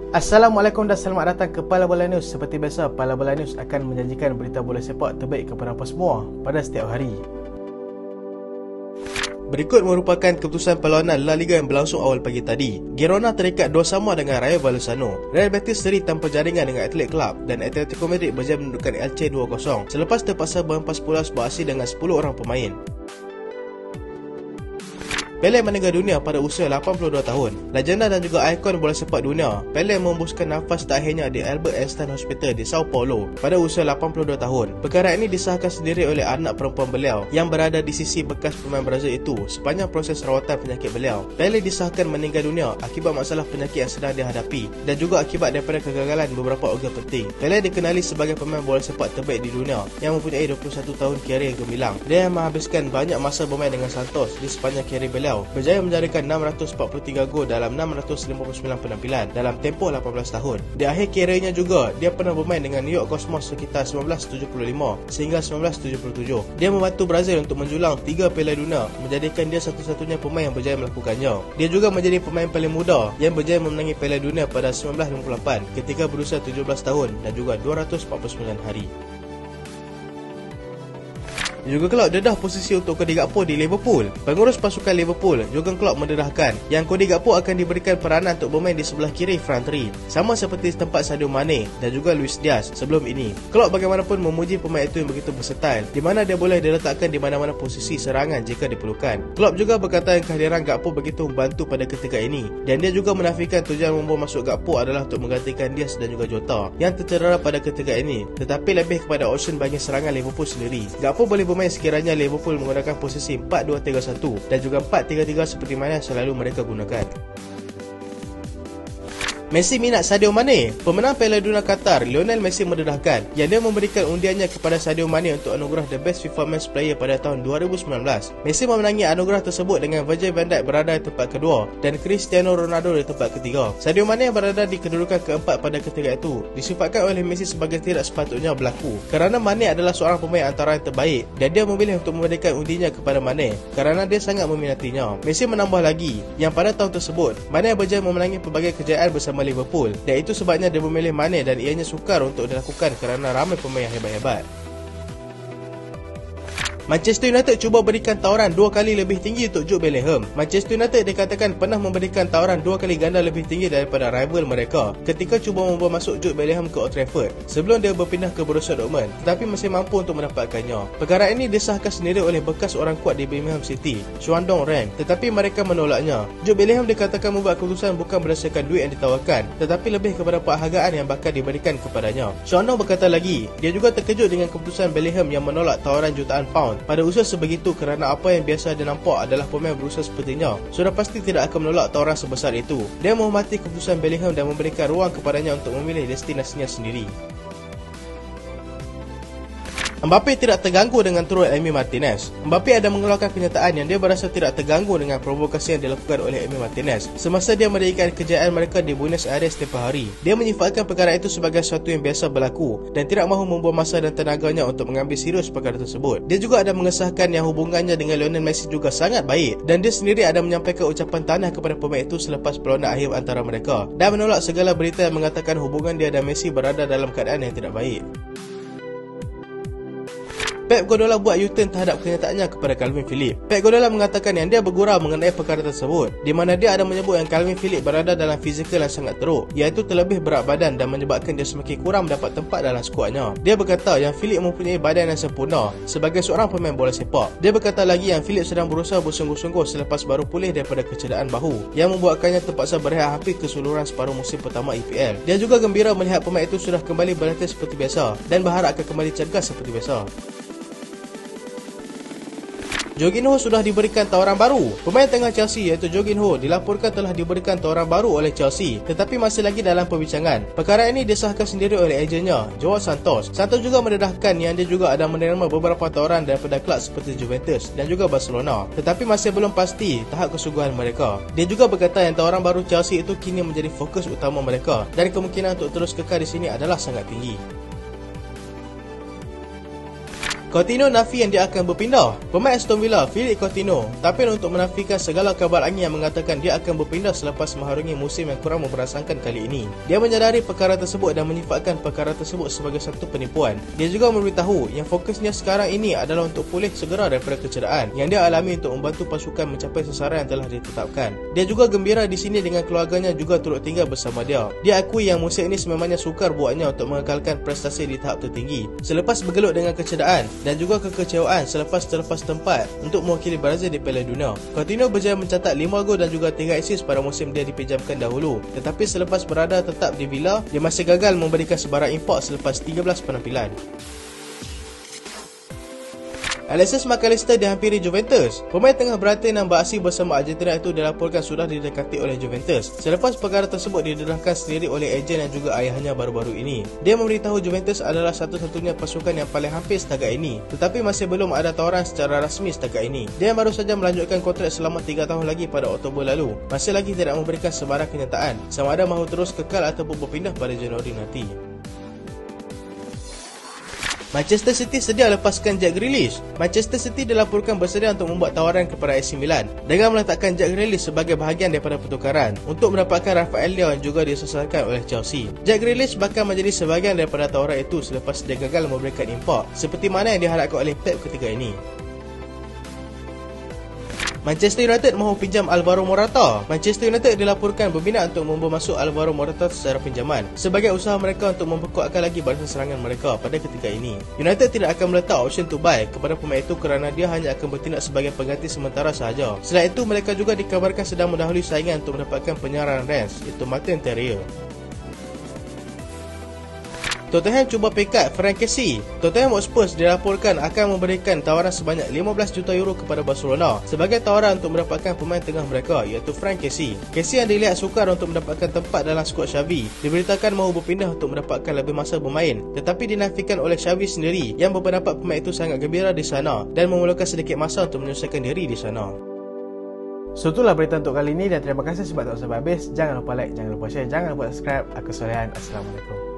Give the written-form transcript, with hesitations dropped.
Assalamualaikum dan selamat datang ke Pala Bola News. Seperti biasa, Pala Bola News akan menjanjikan berita bola sepak terbaik kepada anda semua pada setiap hari. Berikut merupakan keputusan perlawanan La Liga yang berlangsung awal pagi tadi. Girona terikat 2-2 dengan Rayo Vallecano. Real Betis seri tanpa jaringan dengan Athletic Club dan Atletico Madrid berjaya menundukkan Elche 2-0 selepas terpaksa berhempas pula sebuah aksi dengan 10 orang pemain. Pele meninggal dunia pada usia 82 tahun. Legenda dan juga ikon bola sepak dunia, Pele membuskan nafas terakhirnya di Albert Einstein Hospital di Sao Paulo pada usia 82 tahun. Perkara ini disahkan sendiri oleh anak perempuan beliau yang berada di sisi bekas pemain Brazil itu sepanjang proses rawatan penyakit beliau. Pele disahkan meninggal dunia akibat masalah penyakit yang sedang dihadapi dan juga akibat daripada kegagalan beberapa organ penting. Pele dikenali sebagai pemain bola sepak terbaik di dunia yang mempunyai 21 tahun karier gemilang. Dia yang menghabiskan banyak masa bermain dengan Santos di sepanjang karier beliau, berjaya menjaringkan 643 gol dalam 659 penampilan dalam tempoh 18 tahun. Di akhir kariernya juga, dia pernah bermain dengan New York Cosmos sekitar 1975 sehingga 1977. Dia membantu Brazil untuk menjulang 3 Piala Dunia, menjadikan dia satu-satunya pemain yang berjaya melakukannya. Dia juga menjadi pemain paling muda yang berjaya memenangi Piala Dunia pada 1958 ketika berusia 17 tahun dan juga 249 hari. Jurgen Klopp dedah posisi untuk Cody Gakpo di Liverpool. Pengurus pasukan Liverpool, Jurgen Klopp mendedahkan yang Cody Gakpo akan diberikan peranan untuk bermain di sebelah kiri front three, sama seperti tempat Sadio Mane dan juga Luis Diaz sebelum ini. Klopp bagaimanapun memuji pemain itu yang begitu versatile, di mana dia boleh diletakkan di mana-mana posisi serangan jika diperlukan. Klopp juga berkata yang kehadiran Gakpo begitu membantu pada ketika ini, dan dia juga menafikan tujuan membawa masuk Gakpo adalah untuk menggantikan Diaz dan juga Jota yang tercedera pada ketika ini, tetapi lebih kepada option bagi serangan Liverpool sendiri. Gakpo boleh bermain sekiranya Liverpool menggunakan posisi 4-2-3-1 dan juga 4-3-3 seperti mana yang selalu mereka gunakan. Messi minat Sadio Mane. Pemenang Piala Dunia Qatar, Lionel Messi mendedahkan yang dia memberikan undiannya kepada Sadio Mane untuk anugerah The Best FIFA Men's Player pada tahun 2019. Messi memenangi anugerah tersebut dengan Virgil van Dijk berada di tempat kedua dan Cristiano Ronaldo di tempat ketiga. Sadio Mane yang berada di kedudukan keempat pada ketika itu disifatkan oleh Messi sebagai tidak sepatutnya berlaku, kerana Mane adalah seorang pemain antara yang terbaik dan dia memilih untuk memberikan undiannya kepada Mane kerana dia sangat meminatinya. Messi menambah lagi yang pada tahun tersebut Mane berjaya memenangi pelbagai kejayaan bersama Liverpool, dan itu sebabnya dia memilih Mane dan ianya sukar untuk dilakukan kerana ramai pemain yang hebat-hebat. Manchester United cuba berikan tawaran 2 kali lebih tinggi untuk Jude Bellingham. Manchester United dikatakan pernah memberikan tawaran 2 kali ganda lebih tinggi daripada rival mereka ketika cuba membawa masuk Jude Bellingham ke Old Trafford sebelum dia berpindah ke Borussia Dortmund, tetapi masih mampu untuk mendapatkannya. Perkara ini disahkan sendiri oleh bekas orang kuat di Birmingham City, Shandong Rang, tetapi mereka menolaknya. Jude Bellingham dikatakan membuat keputusan bukan berdasarkan duit yang ditawarkan, tetapi lebih kepada penghargaan yang bakal diberikan kepadanya. Shandong berkata lagi, dia juga terkejut dengan keputusan Bellingham yang menolak tawaran jutaan pound pada usia sebegitu kerana apa yang biasa dia nampak adalah pemain berusia sepertinya sudah pasti tidak akan menolak tawaran sebesar itu. Dia menghormati keputusan Bellingham dan memberikan ruang kepadanya untuk memilih destinasinya sendiri. Mbappe tidak terganggu dengan turun Emi Martinez. Mbappe ada mengeluarkan kenyataan yang dia berasa tidak terganggu dengan provokasi yang dilakukan oleh Emi Martinez semasa dia meraihkan kejayaan mereka di Buenos Aires tempoh hari. Dia menyifatkan perkara itu sebagai sesuatu yang biasa berlaku dan tidak mahu membuang masa dan tenaganya untuk mengambil serius perkara tersebut. Dia juga ada mengesahkan yang hubungannya dengan Lionel Messi juga sangat baik, dan dia sendiri ada menyampaikan ucapan tanah kepada pemain itu selepas perlawanan akhir antara mereka dan menolak segala berita yang mengatakan hubungan dia dan Messi berada dalam keadaan yang tidak baik. Pep Guardiola buat U-turn terhadap kenyataannya kepada Calvin Phillips. Pep Guardiola mengatakan yang dia bergurau mengenai perkara tersebut, di mana dia ada menyebut yang Calvin Phillips berada dalam fizikal yang sangat teruk, iaitu terlebih berat badan dan menyebabkan dia semakin kurang mendapat tempat dalam skuadnya. Dia berkata yang Phillips mempunyai badan yang sempurna sebagai seorang pemain bola sepak. Dia berkata lagi yang Phillips sedang berusaha bersungguh-sungguh selepas baru pulih daripada kecederaan bahu yang membuatkannya terpaksa berehat hampir keseluruhan separuh musim pertama EPL. Dia juga gembira melihat pemain itu sudah kembali berlatih seperti biasa dan berharap akan kembali cergas seperti biasa. Jorginho sudah diberikan tawaran baru. Pemain tengah Chelsea iaitu Jorginho dilaporkan telah diberikan tawaran baru oleh Chelsea, tetapi masih lagi dalam perbincangan. Perkara ini disahkan sendiri oleh ejennya, Joao Santos. Santos juga mendedahkan yang dia juga ada menerima beberapa tawaran daripada klub seperti Juventus dan juga Barcelona, tetapi masih belum pasti tahap kesungguhan mereka. Dia juga berkata yang tawaran baru Chelsea itu kini menjadi fokus utama mereka dan kemungkinan untuk terus kekal di sini adalah sangat tinggi. Coutinho nafi yang dia akan berpindah. Pemain Aston Villa, Philippe Coutinho, tapi untuk menafikan segala kabar angin yang mengatakan dia akan berpindah selepas mengharungi musim yang kurang memberansangkan kali ini. Dia menyadari perkara tersebut dan menyifatkan perkara tersebut sebagai satu penipuan. Dia juga memberitahu yang fokusnya sekarang ini adalah untuk pulih segera daripada kecederaan yang dia alami untuk membantu pasukan mencapai sasaran yang telah ditetapkan. Dia juga gembira di sini dengan keluarganya juga turut tinggal bersama dia. Dia akui yang musim ini sememangnya sukar buatnya untuk mengekalkan prestasi di tahap tertinggi selepas bergelut dengan kecederaan dan juga kekecewaan selepas terlepas tempat untuk mewakili Brazil di Piala Dunia. Coutinho berjaya mencatat 5 gol dan juga 3 assist pada musim dia dipinjamkan dahulu, tetapi selepas berada tetap di Villa, dia masih gagal memberikan sebarang impak selepas 13 penampilan. Alexis Mac Allister dihampiri Juventus. Pemain tengah Brighton yang beraksi bersama Argentina itu dilaporkan sudah didekati oleh Juventus selepas perkara tersebut didedahkan sendiri oleh ejen dan juga ayahnya baru-baru ini. Dia memberitahu Juventus adalah satu-satunya pasukan yang paling hampir setakat ini, tetapi masih belum ada tawaran secara rasmi setakat ini. Dia baru saja melanjutkan kontrak selama 3 tahun lagi pada Oktober lalu. Masih lagi tidak memberikan sebarang kenyataan sama ada mahu terus kekal ataupun berpindah pada Januari nanti. Manchester City sedia lepaskan Jack Grealish. Manchester City dilaporkan bersedia untuk membuat tawaran kepada AC Milan dengan meletakkan Jack Grealish sebagai bahagian daripada pertukaran untuk mendapatkan Rafael Leao yang juga disasarkan oleh Chelsea. Jack Grealish bakal menjadi sebahagian daripada tawaran itu selepas dia gagal memberikan impak seperti mana yang diharapkan oleh Pep ketika ini. Manchester United mahu pinjam Alvaro Morata. Manchester United dilaporkan berminat untuk membawa masuk Alvaro Morata secara pinjaman sebagai usaha mereka untuk memperkuatkan lagi barisan serangan mereka pada ketika ini. United tidak akan meletak option to buy kepada pemain itu kerana dia hanya akan bertindak sebagai pengganti sementara sahaja. Selain itu, mereka juga dikabarkan sedang mendahului saingan untuk mendapatkan penyerang Rennes, iaitu Martin Terrier. Tottenham cuba pekat Frank Kessie. Tottenham Hotspur dilaporkan akan memberikan tawaran sebanyak 15 juta euro kepada Barcelona sebagai tawaran untuk mendapatkan pemain tengah mereka, iaitu Frank Kessie. Kessie yang dilihat sukar untuk mendapatkan tempat dalam skuad Xavi diberitakan mahu berpindah untuk mendapatkan lebih masa bermain, tetapi dinafikan oleh Xavi sendiri yang berpendapat pemain itu sangat gembira di sana dan memerlukan sedikit masa untuk menyelesaikan diri di sana. So itulah berita untuk kali ini dan terima kasih sebab tak sampai habis. Jangan lupa like, jangan lupa share, jangan lupa subscribe. Aku Solehan. Assalamualaikum.